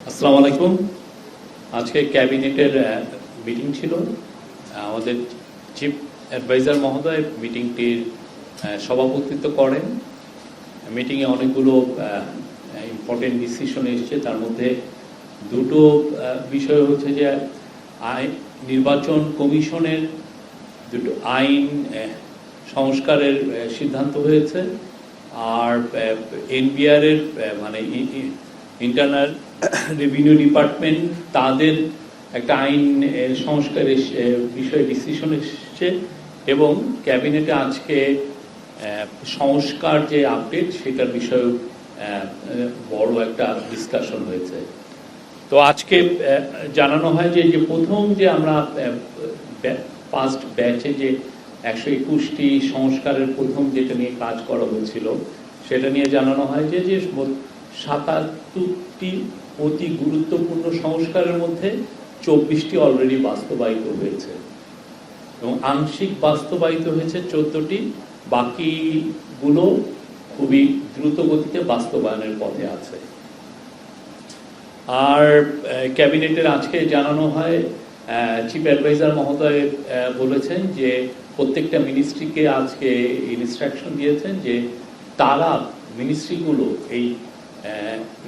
আসসালামু আলাইকুম। আজকে ক্যাবিনেটের মিটিং ছিল। আমাদের চিফ অ্যাডভাইজার মহোদয় মিটিংটির সভাপতিত্ব করেন। মিটিংয়ে অনেকগুলো ইম্পর্টেন্ট ডিসিশন এসেছে। তার মধ্যে দুটো বিষয় হচ্ছে যে নির্বাচন কমিশনের দুটো আইন সংস্কারের সিদ্ধান্ত হয়েছে, আর এনবিআরের মানে ইন্টারনাল রেভিনিউ ডিপার্টমেন্ট তাদের একটা আইন সংস্কারের বিষয়ে ডিসিশন এসেছে, এবং ক্যাবিনেটে আজকে সংস্কার যে আপডেট সেটার বিষয়েও বড় একটা ডিসকাশন হয়েছে। তো আজকে জানানো হয় যে প্রথম যে আমরা ফার্স্ট ব্যাচে যে 121টি সংস্কারের প্রথম যেটা নিয়ে কাজ করা হয়েছিল সেটা নিয়ে জানানো হয় যে 77টি অতি গুরুত্বপূর্ণ সংস্কারের মধ্যে 24টি অলরেডি বাস্তবায়িত হয়েছে এবং আংশিক বাস্তবায়িত হয়েছে 14টি, বাকিগুলো খুবই দ্রুত গতিতে বাস্তবায়নের পথে আছে। আর ক্যাবিনেটের আজকে জানানো হয়, চিফ অ্যাডভাইজার মহোদয় বলেছেন যে প্রত্যেকটা মিনিস্ট্রিকে আজকে ইনস্ট্রাকশন দিয়েছেন যে তারা মিনিস্ট্রিগুলো এই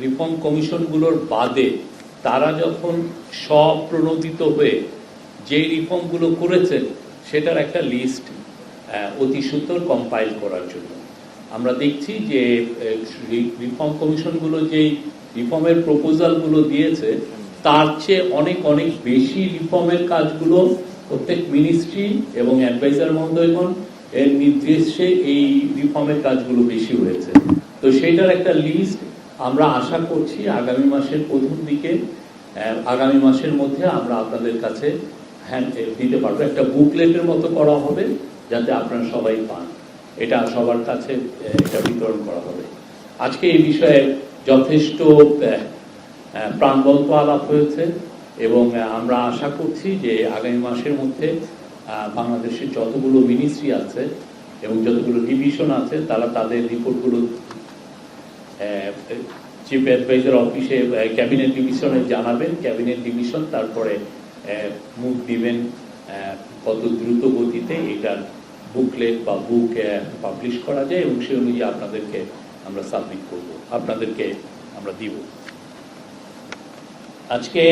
রিফর্ম কমিশনগুলোর বাদে তারা যখন স্বপ্রণোদিত হয়ে যে রিফর্মগুলো করেছেন সেটার একটা লিস্ট অতি সত্বর কম্পাইল করার জন্য। আমরা দেখছি যে রিফর্ম কমিশনগুলো যেই রিফর্মের প্রপোজালগুলো দিয়েছে তার চেয়ে অনেক অনেক বেশি রিফর্মের কাজগুলো প্রত্যেক মিনিস্ট্রি এবং অ্যাডভাইজার মহোদয়গণ এর নির্দেশে এই রিফর্মের কাজগুলো বেশি হয়েছে। তো সেইটার একটা লিস্ট আমরা আশা করছি আগামী মাসের প্রথম দিকে, আগামী মাসের মধ্যে আমরা আপনাদের কাছে দিতে পারবো। একটা বুকলেটের মতো করা হবে যাতে আপনারা সবাই পান, এটা সবার কাছে এটা বিতরণ করা হবে। আজকে এই বিষয়ে যথেষ্ট প্রাণবন্ত আলাপ হয়েছে এবং আমরা আশা করছি যে আগামী মাসের মধ্যে বাংলাদেশের যতগুলো মিনিস্ট্রি আছে এবং যতগুলো ডিভিশন আছে তারা তাদের রিপোর্টগুলো চিফ অ্যাডভাইজার অফিসে ক্যাবিনেট ডিভিশনে জানাবেন। ক্যাবিনেট ডিভিশন তারপরে মুখ দিবেন কত দ্রুত গতিতে এটার বুকলেট বা বুক পাবলিশ করা যায়, এবং সে অনুযায়ী আপনাদেরকে আমরা সাবমিট করব, আপনাদেরকে আমরা দিব। আজকে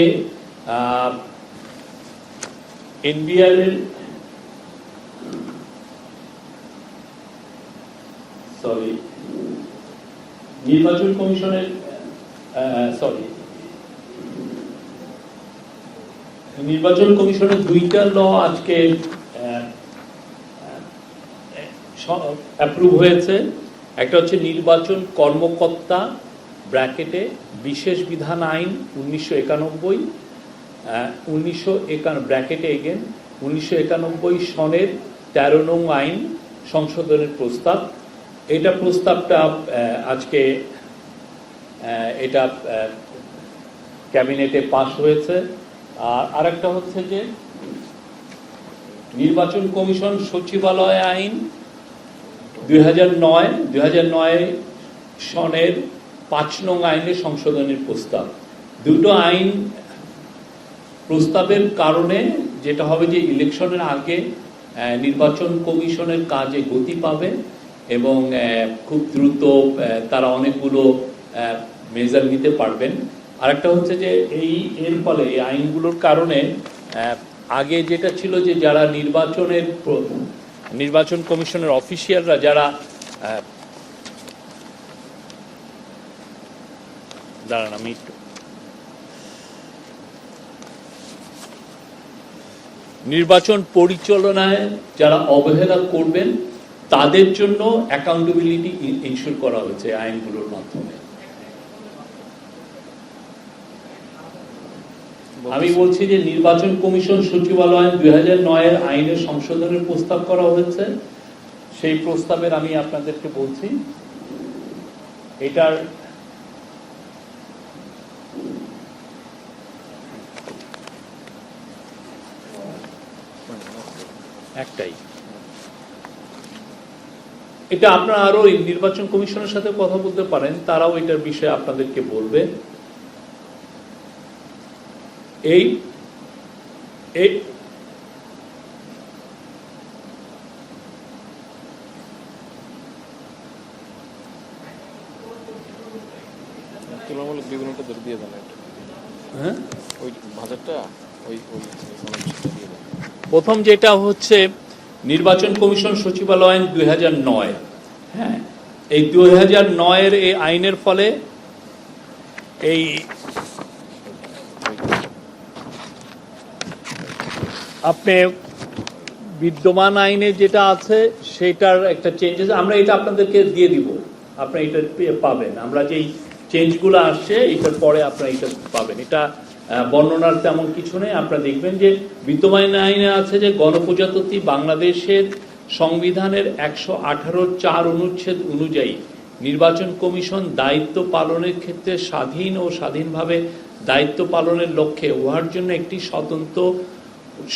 এনবিআর এর নির্বাচন কমিশনের নির্বাচন কমিশনের দুইটা ল আজকে অ্যাপ্রুভ হয়েছে। একটা হচ্ছে নির্বাচন কর্মকর্তা ব্র্যাকেটে বিশেষ বিধান আইন 1991 ব্র্যাকেটে এগেন 1991 সনের 13 নং আইন সংশোধনের প্রস্তাব। এটা প্রস্তাবটা আজকে এটা ক্যাবিনেটে পাস হয়েছে। আর আরেকটা হচ্ছে যে নির্বাচন কমিশন সচিবালয় আইন 2009 সনের 5 নং আইনের সংশোধনের প্রস্তাব। দুটো আইন প্রস্তাবের কারণে যেটা হবে যে ইলেকশনের আগে নির্বাচন কমিশনের কাজে গতি পাবে এবং খুব দ্রুত তারা অনেকগুলো মেজার নিতে পারবেন। আরেকটা হচ্ছে যে এর ফলে এই আইনগুলোর কারণে আগে যেটা ছিল যে যারা নির্বাচন কমিশনের অফিসিয়ালরা যারা নির্বাচন পরিচালনায় যারা অবহেলা করবেন তাদের জন্য অ্যাকাউন্টেবিলিটি ইনশিওর করা হয়েছে আইনগুলোর মাধ্যমে। আমি বলছি যে নির্বাচন কমিশন সচিবালয় 2009 আইনের সংশোধনের প্রস্তাব করা হয়েছে। সেই প্রস্তাবের আমি আপনাদেরকে বলছি, এটার একটাই, এটা আপনারা আরো নির্বাচন কমিশনের সাথে কথা বলতে পারেন, তারাও এটার বিষয়ে আপনাদেরকে বলবে। এই এই তুলনামূলক দ্বিগুণটা ধরে দিয়ে দেন, হ্যাঁ, ওই বাজারটা ওই ওই দিয়ে দেন। প্রথম যেটা হচ্ছে নির্বাচন কমিশন সচিবালয় আইন 2009। হ্যাঁ, এই 2009-এর এই আইনের ফলে এই আপনি বিদ্যমান আইনে যেটা আছে সেটার একটা চেঞ্জেস, আমরা এটা আপনাদেরকে দিয়ে দিব, আপনারা এটা পাবেন। আমরা যেই চেঞ্জগুলো আসছে এটার পরে আপনারা এটা পাবেন। এটা বর্ণনার তেমন কিছু নেই। আপনারা দেখবেন যে বিদ্যমান আইনে আছে যে গণপ্রজাতন্ত্রী বাংলাদেশের সংবিধানের 118(4) অনুচ্ছেদ অনুযায়ী নির্বাচন কমিশন দায়িত্ব পালনের ক্ষেত্রে স্বাধীন ও স্বাধীনভাবে দায়িত্ব পালনের লক্ষ্যে উহার জন্য একটি স্বতন্ত্র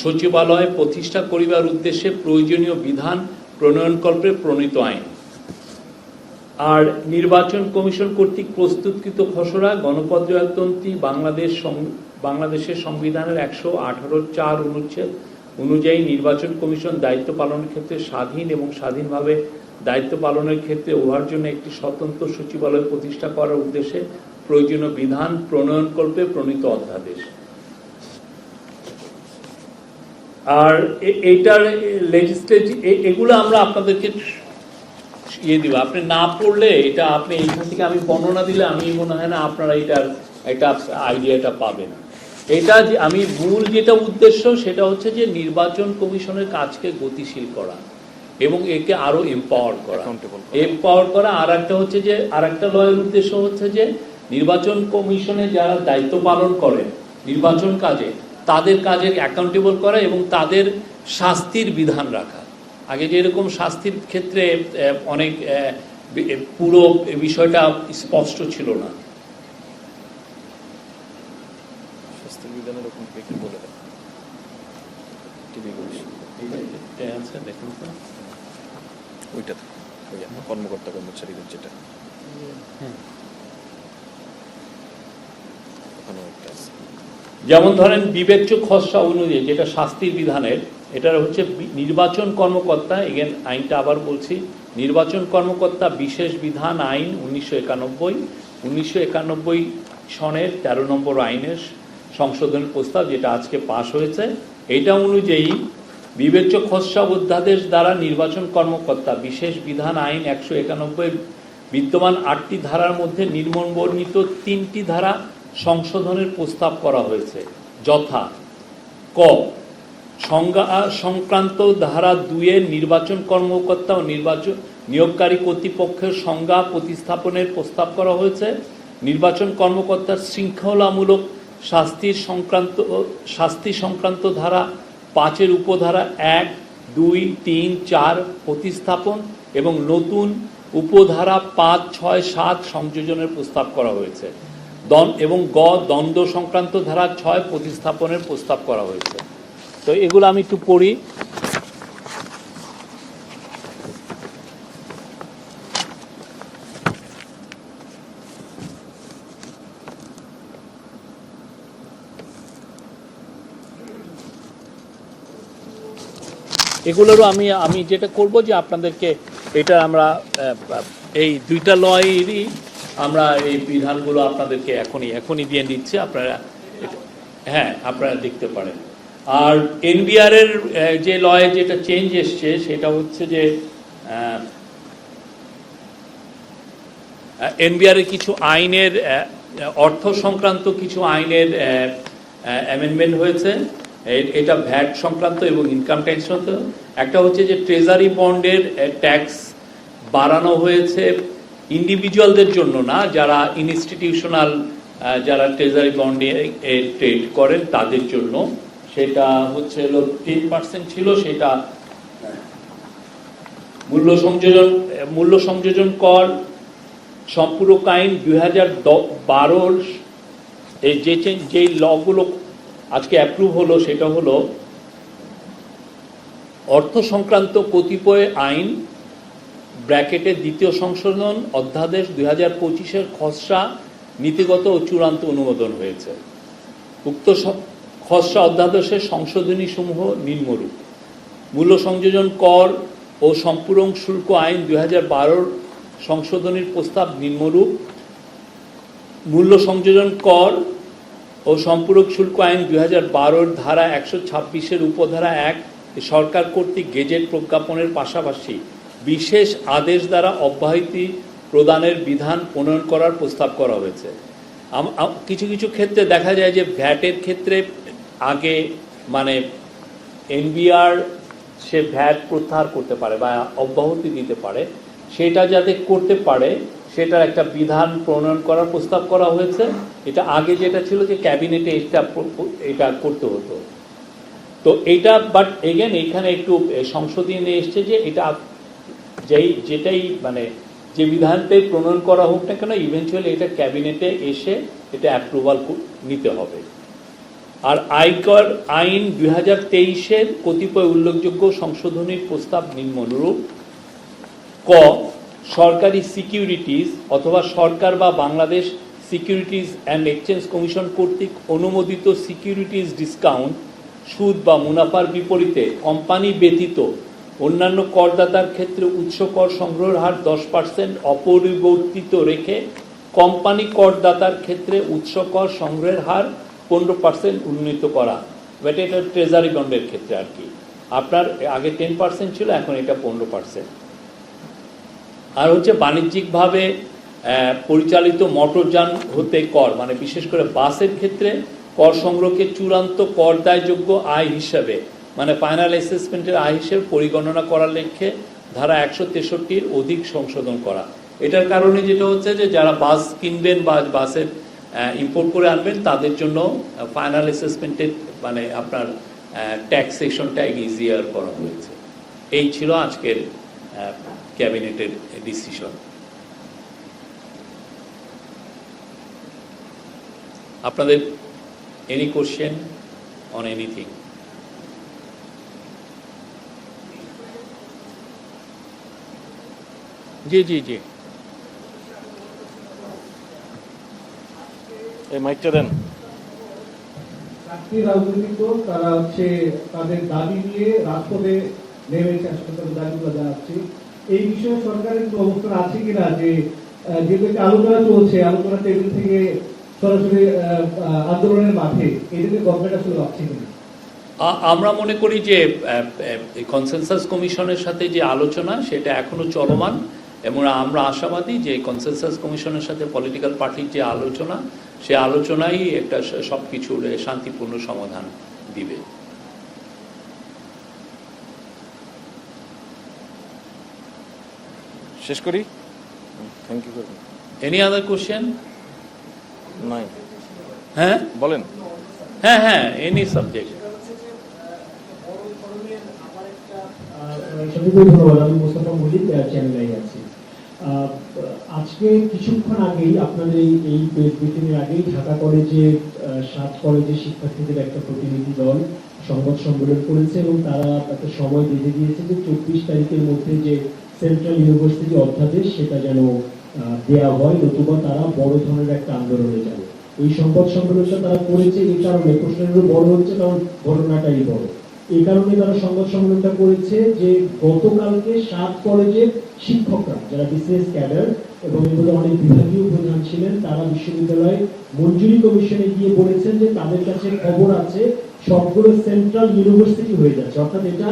সচিবালয় প্রতিষ্ঠা করিবার উদ্দেশ্যে প্রয়োজনীয় বিধান প্রণয়নকল্পে প্রণীত আইন। আর নির্বাচন কমিশন কর্তৃক প্রস্তুতকৃত খসড়া গণপ্রজাতন্ত্রী বাংলাদেশের সংবিধানের 118(4) অনুচ্ছেদ অনুযায়ী নির্বাচন কমিশন দায়িত্ব পালনের ক্ষেত্রে স্বাধীন এবং স্বাধীনভাবে দায়িত্ব পালনের ক্ষেত্রে উহার জন্য একটি স্বতন্ত্র সচিবালয় প্রতিষ্ঠা করার উদ্দেশ্যে প্রয়োজনীয় বিধান প্রণয়নকল্পে প্রণীত অধ্যাদেশ। আর এইটার লেজিসলেটিভ এগুলো আমরা আপনাদেরকে দিব। আপনি না পড়লে এটা আপনি এইখান থেকে আমি বর্ণনা দিলে আমি মনে হয় না আপনারা এটার একটা আইডিয়াটা পাবেন। এটা যে আমি মূল যেটা উদ্দেশ্য সেটা হচ্ছে যে নির্বাচন কমিশনের কাজকে গতিশীল করা এবং একে আরো এম্পাওয়ার করা। আর একটা হচ্ছে যে আর একটা লয়ের উদ্দেশ্য হচ্ছে যে নির্বাচন কমিশনে যারা দায়িত্ব পালন করে নির্বাচন কাজে তাদের কাজে অ্যাকাউন্টেবল করা এবং তাদের শাস্তির বিধান রাখা। আগে যেরকম শাস্তির ক্ষেত্রে অনেক পুরো বিষয়টা স্পষ্ট ছিল না। শাস্তির বিধানের ওখান থেকে কি বলে দেন? দেখুন তো ওইটা ওই কর্মকর্তা কর্মচারীদের যেটা ওখানে একটা আছে। যেমন ধরেন বিবেচ্য খসড়া অনুযায়ী যেটা শাস্তির বিধানের, এটা হচ্ছে নির্বাচন কর্মকর্তা, এগেন আইনটা আবার বলছি, নির্বাচন কর্মকর্তা বিশেষ বিধান আইন 1991 সনের 13 নম্বর আইনের সংশোধন প্রস্তাব যেটা আজকে পাশ হয়েছে, এটা অনুযায়ী বিবেচ্য খসড়া অধ্যাদেশ দ্বারা নির্বাচন কর্মকর্তা বিশেষ বিধান আইন 191 বিদ্যমান 8টি ধারার মধ্যে নিম্নবর্ণিত 3টি ধারা সংশোধনের প্রস্তাব করা হয়েছে, যথা ক সংজ্ঞা সংক্রান্ত ধারা 2-এর নির্বাচন কর্মকর্তা ও নির্বাচন নিয়োগকারী কর্তৃপক্ষের সংজ্ঞা প্রতিস্থাপনের প্রস্তাব করা হয়েছে। নির্বাচন কর্মকর্তার শৃঙ্খলামূলক শাস্তি সংক্রান্ত ধারা 5-এর উপধারা 1, 2, 3, 4 প্রতিস্থাপন এবং নতুন উপধারা 5, 6, 7 সংযোজনের প্রস্তাব করা হয়েছে এবং দ্বন্দ্ব সংক্রান্ত ধারা 6 প্রতিস্থাপনের প্রস্তাব করা হয়েছে। তো এগুলো আমি একটু পড়ি। এগুলোরও আমি যেটা করব যে আপনাদেরকে এটা আমরা এই দুইটা লয়েরই আমরা এই বিধানগুলো আপনাদেরকে এখনই দিয়ে দিচ্ছি, আপনারা হ্যাঁ আপনারা দেখতে পারেন। আর এনবিআর এর যে লয়ে যেটা চেঞ্জ এসছে সেটা হচ্ছে যে এনবিআর এর কিছু আইনের অর্থ সংক্রান্ত কিছু আইনের অ্যামেন্ডমেন্ট হয়েছে। এটা ভ্যাট সংক্রান্ত এবং ইনকাম ট্যাক্স সংক্রান্ত। একটা হচ্ছে যে ট্রেজারি বন্ডের ট্যাক্স বাড়ানো হয়েছে ইন্ডিভিজুয়ালদের জন্য না, যারা ইনস্টিটিউশনাল যারা ট্রেজারি বন্ডে ট্রেড করেন তাদের জন্য। সেটা হচ্ছে 10% ছিল, সেটা মূল্য সংযোজন কর সম্পূরক আইন 2012 এই যে লগুলো আজকে অ্যাপ্রুভ হলো সেটা হলো অর্থ সংক্রান্ত কতিপয় আইন ব্র্যাকেটের দ্বিতীয় সংশোধন অধ্যাদেশ 2025-এর খসড়া নীতিগত ও চূড়ান্ত অনুমোদন হয়েছে। উক্ত খসড়া অধ্যাদেশের সংশোধনী সমূহ নিম্নরূপ: মূল্য সংযোজন কর ও সম্পূরক শুল্ক আইন 2012 সংশোধনীর প্রস্তাব নিম্নরূপ: মূল্য সংযোজন কর ও সম্পূরক শুল্ক আইন 2012 ধারা 126 উপধারা 1 সরকার কর্তৃক গেজেট প্রজ্ঞাপনের পাশাপাশি বিশেষ আদেশ দ্বারা অব্যাহতি প্রদানের বিধান প্রণয়ন করার প্রস্তাব করা হয়েছে। কিছু কিছু ক্ষেত্রে দেখা যায় যে ভ্যাটের ক্ষেত্রে আগে মানে এনবিআর সে ভ্যাট প্রত্যাহার করতে পারে বা অব্যাহতি দিতে পারে, সেটা যাতে করতে পারে সেটার একটা বিধান প্রণয়ন করার প্রস্তাব করা হয়েছে। এটা আগে যেটা ছিল যে ক্যাবিনেটে এটা করতে হতো, তো এইটা বাট এগেন এইখানে একটু সংশোধনী নিয়ে এসছে যে এটা যেটাই মানে যে বিধানটাই প্রণয়ন করা হোক না কেন ইভেনচুয়ালি এটা ক্যাবিনেটে এসে এটা অ্যাপ্রুভাল নিতে হবে। আর আয়কর আইন 2023 কতিপয় উল্লেখযোগ্য সংশোধনীর প্রস্তাব নিম্নরূপ: ক, সরকারি সিকিউরিটিজ অথবা সরকার বা Bangladesh securities and exchange commission কর্তৃক অনুমোদিত সিকিউরিটিজ ডিসকাউন্ট, সুদ বা মুনাফার বিপরীতে কোম্পানি ব্যতীত অন্যান্য করদাতার ক্ষেত্রে উৎস কর সংগ্রহের হার 10% অপরিবর্তিত রেখে কোম্পানি করদাতার ক্ষেত্রে উৎস কর সংগ্রহের হার 15% উন্নীত করা। এটা ট্রেজারি বন্ডের ক্ষেত্রে আর কি, আপনার আগে 10% ছিল, এখন এটা 15%। আর হচ্ছে বাণিজ্যিকভাবে পরিচালিত মোটরযান হতে কর, মানে বিশেষ করে বাসের ক্ষেত্রে কর সংগ্রহকে চূড়ান্ত কর দায়যোগ্য আয় হিসাবে মানে ফাইনাল অ্যাসেসমেন্টের আয় হিসেবে পরিগণনা করার লক্ষ্যে ধারা 163 অধিক সংশোধন করা। এটার কারণে যেটা হচ্ছে যে যারা বাস কিনবেন বা বাসের ইম্পোর্ট করে আনবেন তাদের জন্য ফাইনাল অ্যাসেসমেন্টের মানে আপনার ট্যাক্সেশনটা ইজিয়ার করা হয়েছে। এই ছিল আজকের ক্যাবিনেটের ডিসিশন। আপনাদের এনি কোশ্চেন অন এনিথিং? জি জি জি, এই মাইকটা দেন। চারটি রাজনৈতিক দল তারা হচ্ছে তাদের দাবি নিয়ে রাজপথে নেমেছে, আসলে তাদের দাবিগুলো জানাচ্ছে। এই বিষয়ে সরকারের কোনো অবস্থান আছে কিনা যে যেহেতু একটা আলোচনা চলছে, আলোচনা টেবিল থেকে সরাসরি আন্দোলনের মাঠে এটাকে গভর্নমেন্ট আসলে ভাবছে কিনা? আমরা মনে করি যে কনসেনসাস কমিশনের সাথে যে আলোচনা সেটা এখনো চলমান, এবং আমরা আশাবাদী যে কনসেনসাস কমিশনের সাথে পলিটিক্যাল পার্টির যে আলোচনা, সে আলোচনাই একটা সবকিছুর শান্তিপূর্ণ সমাধান দিবে। শেষ করি। Thank you. Any other question? নাই। হ্যাঁ বলেন। হ্যাঁ হ্যাঁ, এনি সাবজেক্ট। ধন্যবাদ। আমি মোস্তফা মল্লিক, চ্যানেল আছি। আজকে কিছুক্ষণ আগেই আপনাদের এই প্রেস ব্রিফিং এর আগেই ঢাকা কলেজে 7 কলেজের শিক্ষার্থীদের একটা প্রতিনিধি দল সংবাদ সম্মেলন করেছে এবং তারা একটা সময় বেঁধে দিয়েছে যে 24 তারিখের মধ্যে যে সেন্ট্রাল ইউনিভার্সিটি অধ্যাদেশ সেটা যেন দেয়া হয়, নতুবা তারা বড় ধরনের একটা আন্দোলনে যাবে। এই সংবাদ সম্মেলনটা তারা করেছে এই কারণে, প্রশ্নটা বড় হচ্ছে কারণ ঘটনাটাই বড়। এই কারণে তারা সংবাদ সম্মেলনটা করেছে যে গতকালকে 7 কলেজের শিক্ষকরা যারা বিসিএস ক্যাডার এবং এগুলো অনেক বিভাগীয় প্রধান ছিলেন, তারা বিশ্ববিদ্যালয়ে মঞ্জুরি কমিশনে গিয়ে বলেছেন যে তাদের কাছে খবর আছে সবগুলো সেন্ট্রাল ইউনিভার্সিটি হয়ে যাচ্ছে, অর্থাৎ এটা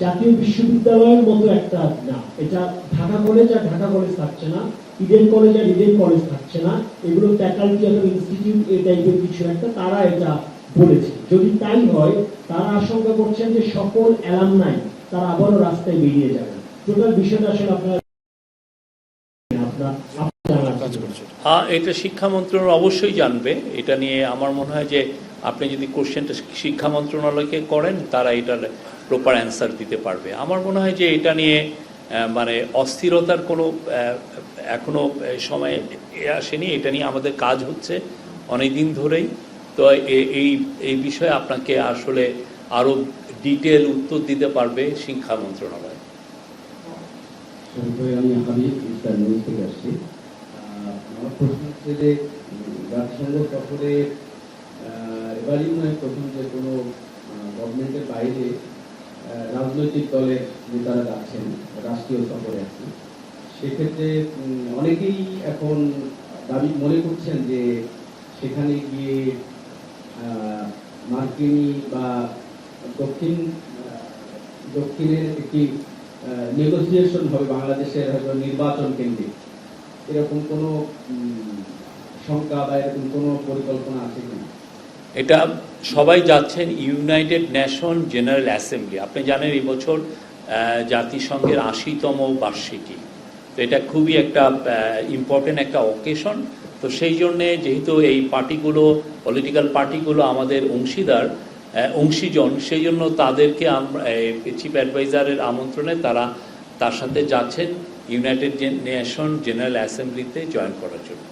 জাতীয় বিশ্ববিদ্যালয়ের মতো একটা না, এটা ঢাকা কলেজ আর ঢাকা কলেজ থাকছে না, ইডেন কলেজ আর ইডেন কলেজ থাকছে না, এগুলো ফ্যাকাল্টি অথবা ইনস্টিটিউট এই টাইপের কিছু একটা, তারা এটা বলেছে। যদি তাই হয় তারা আশঙ্কা করছেন যে সকল অ্যালামনাই তারা আবারও রাস্তায় বেরিয়ে যাবেন। টোটাল বিষয়টা আসলে আপনার এটা শিক্ষা মন্ত্রণালয় অবশ্যই জানবে। এটা নিয়ে আমার মনে হয় যে আপনি যদি কোশ্চেনটা শিক্ষা মন্ত্রণালয়কে করেন তারা এটার প্রপার অ্যান্সার দিতে পারবে। আমার মনে হয় যে এটা নিয়ে মানে অস্থিরতার কোনো এখনো সময় আসেনি, এটা নিয়ে আমাদের কাজ হচ্ছে অনেক দিন ধরেই। তো এই বিষয়ে আপনাকে আসলে আরো ডিটেল উত্তর দিতে পারবে শিক্ষা মন্ত্রণালয়। আমি হাবিব ইস্তার নিউজ থেকে আসছি। আমার প্রশ্ন হচ্ছে যে জাতিসংঘ সফরে এবারই নয় প্রথম যে কোনো গভর্নমেন্টের বাইরে রাজনৈতিক দলের নেতারা যাচ্ছেন রাষ্ট্রীয় সফরে আর কি। সেক্ষেত্রে অনেকেই এখন দাবি মনে করছেন যে সেখানে গিয়ে মার্কিনী বা দক্ষিণের একটি নেগোসিয়েশন হবে বাংলাদেশের হয়তো নির্বাচন কেন্দ্রিক, এরকম কোনো শঙ্কা বা এরকম কোনো পরিকল্পনা আছে কিনা? এটা সবাই যাচ্ছেন ইউনাইটেড নেশন জেনারেল অ্যাসেম্বলি। আপনি জানেন এই বছর জাতিসংঘের ৮০তম বার্ষিকী, তো এটা খুবই একটা ইম্পর্টেন্ট একটা অকেশন। তো সেই জন্যে যেহেতু এই পার্টিগুলো, পলিটিক্যাল পার্টিগুলো আমাদের অংশীজন, সেই জন্য তাদেরকে আমরা চিফ অ্যাডভাইজারের আমন্ত্রণে তার সাথে যাচ্ছেন ইউনাইটেড নেশন জেনারেল অ্যাসেম্বলিতে জয়েন করার জন্য।